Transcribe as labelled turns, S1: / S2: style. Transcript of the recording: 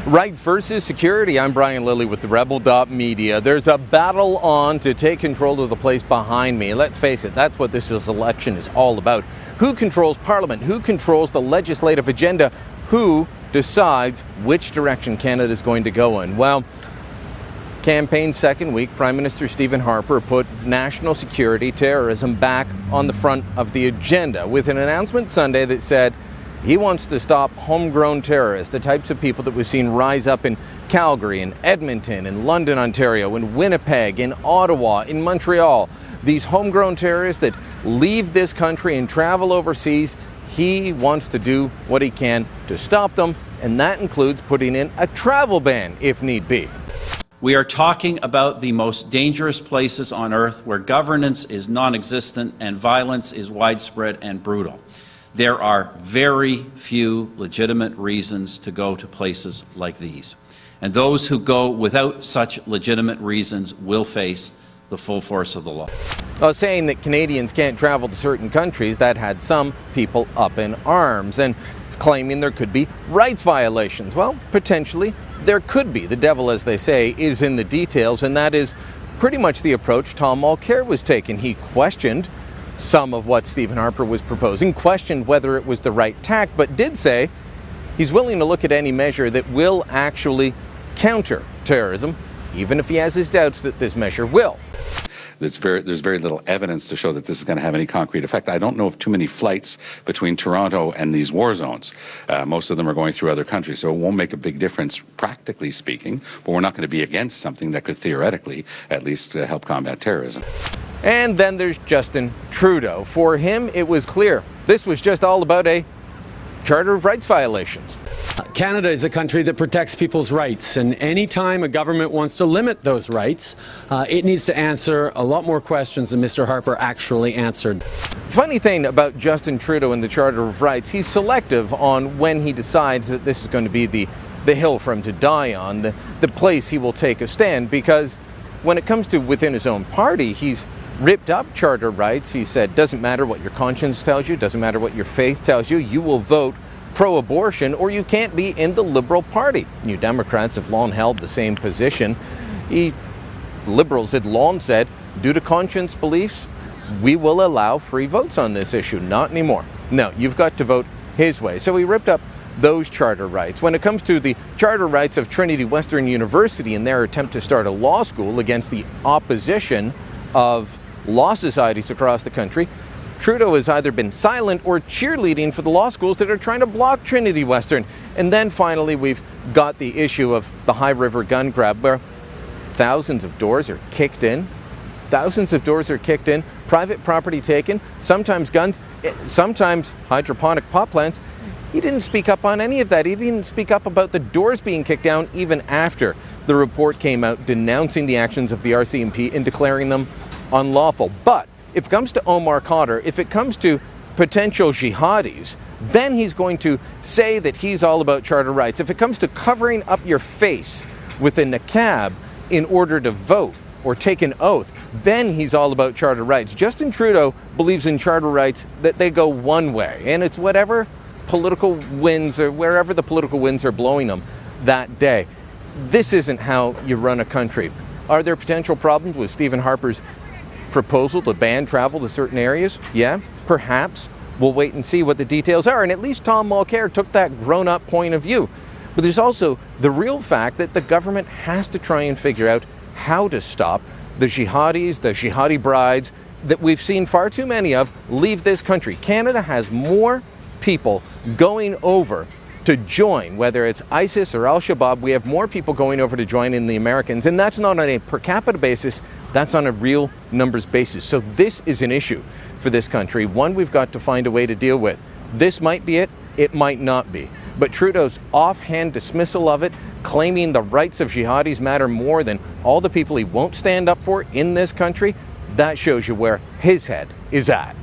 S1: Rights versus security. I'm Brian Lilley with TheRebel.Media. There's a battle on to take control of the place behind me. Let's face it, that's what this election is all about. Who controls Parliament? Who controls the legislative agenda? Who decides which direction Canada is going to go in? Well, campaign second week, Prime Minister Stephen Harper put national security, terrorism back on the front of the agenda with an announcement Sunday that said he wants to stop homegrown terrorists, the types of people that we've seen rise up in Calgary, in Edmonton, in London, Ontario, in Winnipeg, in Ottawa, in Montreal. These homegrown terrorists that leave this country and travel overseas, he wants to do what he can to stop them, and that includes putting in a travel ban if need be.
S2: We are talking about the most dangerous places on earth where governance is non-existent and violence is widespread and brutal. There are very few legitimate reasons to go to places like these. And those who go without such legitimate reasons will face the full force of the law.
S1: Well, saying that Canadians can't travel to certain countries, that had some people up in arms and claiming there could be rights violations. Well, potentially there could be. The devil, as they say, is in the details, and that is pretty much the approach Tom Mulcair was taking. He questioned some of what Stephen Harper was proposing, questioned whether it was the right tack, but did say he's willing to look at any measure that will actually counter terrorism, even if he has his doubts that this measure will.
S3: There's very little evidence to show that this is going to have any concrete effect. I don't know of too many flights between Toronto and these war zones. Most of them are going through other countries, so it won't make a big difference, practically speaking, but we're not going to be against something that could theoretically at least help combat terrorism.
S1: And then there's Justin Trudeau. For him, it was clear this was just all about a Charter of Rights violations.
S4: Canada is a country that protects people's rights, and any time a government wants to limit those rights, it needs to answer a lot more questions than Mr. Harper actually answered.
S1: Funny thing about Justin Trudeau and the Charter of Rights, he's selective on when he decides that this is going to be the hill for him to die on, the place he will take a stand, because when it comes to within his own party, he's ripped up charter rights. He said, doesn't matter what your conscience tells you, doesn't matter what your faith tells you, you will vote pro-abortion or you can't be in the Liberal Party. You Democrats have long held the same position. Liberals had long said, due to conscience beliefs, we will allow free votes on this issue. Not anymore. No, you've got to vote his way. So he ripped up those charter rights. When it comes to the charter rights of Trinity Western University and their attempt to start a law school against the opposition of law societies across the country, Trudeau has either been silent or cheerleading for the law schools that are trying to block Trinity Western. And then finally, we've got the issue of the High River gun grab, where thousands of doors are kicked in. Private property taken, sometimes guns, sometimes hydroponic pot plants. He didn't speak up on any of that. He didn't speak up about the doors being kicked down even after the report came out denouncing the actions of the RCMP and declaring them unlawful. But if it comes to Omar Khadr, if it comes to potential jihadis, then he's going to say that he's all about charter rights. If it comes to covering up your face with a niqab in order to vote or take an oath, then he's all about charter rights. Justin Trudeau believes in charter rights that they go one way, and it's whatever political winds or wherever the political winds are blowing them that day. This isn't how you run a country. Are there potential problems with Stephen Harper's proposal to ban travel to certain areas? Yeah, perhaps. We'll wait and see what the details are. And at least Tom Mulcair took that grown-up point of view. But there's also the real fact that the government has to try and figure out how to stop the jihadis, the jihadi brides that we've seen far too many of leave this country. Canada has more people going over to join, whether it's ISIS or Al-Shabaab. We have more people going over to join in the Americans, and that's not on a per capita basis, that's on a real numbers basis. So this is an issue for this country, one we've got to find a way to deal with. This might be it, it might not be. But Trudeau's offhand dismissal of it, claiming the rights of jihadis matter more than all the people he won't stand up for in this country, that shows you where his head is at.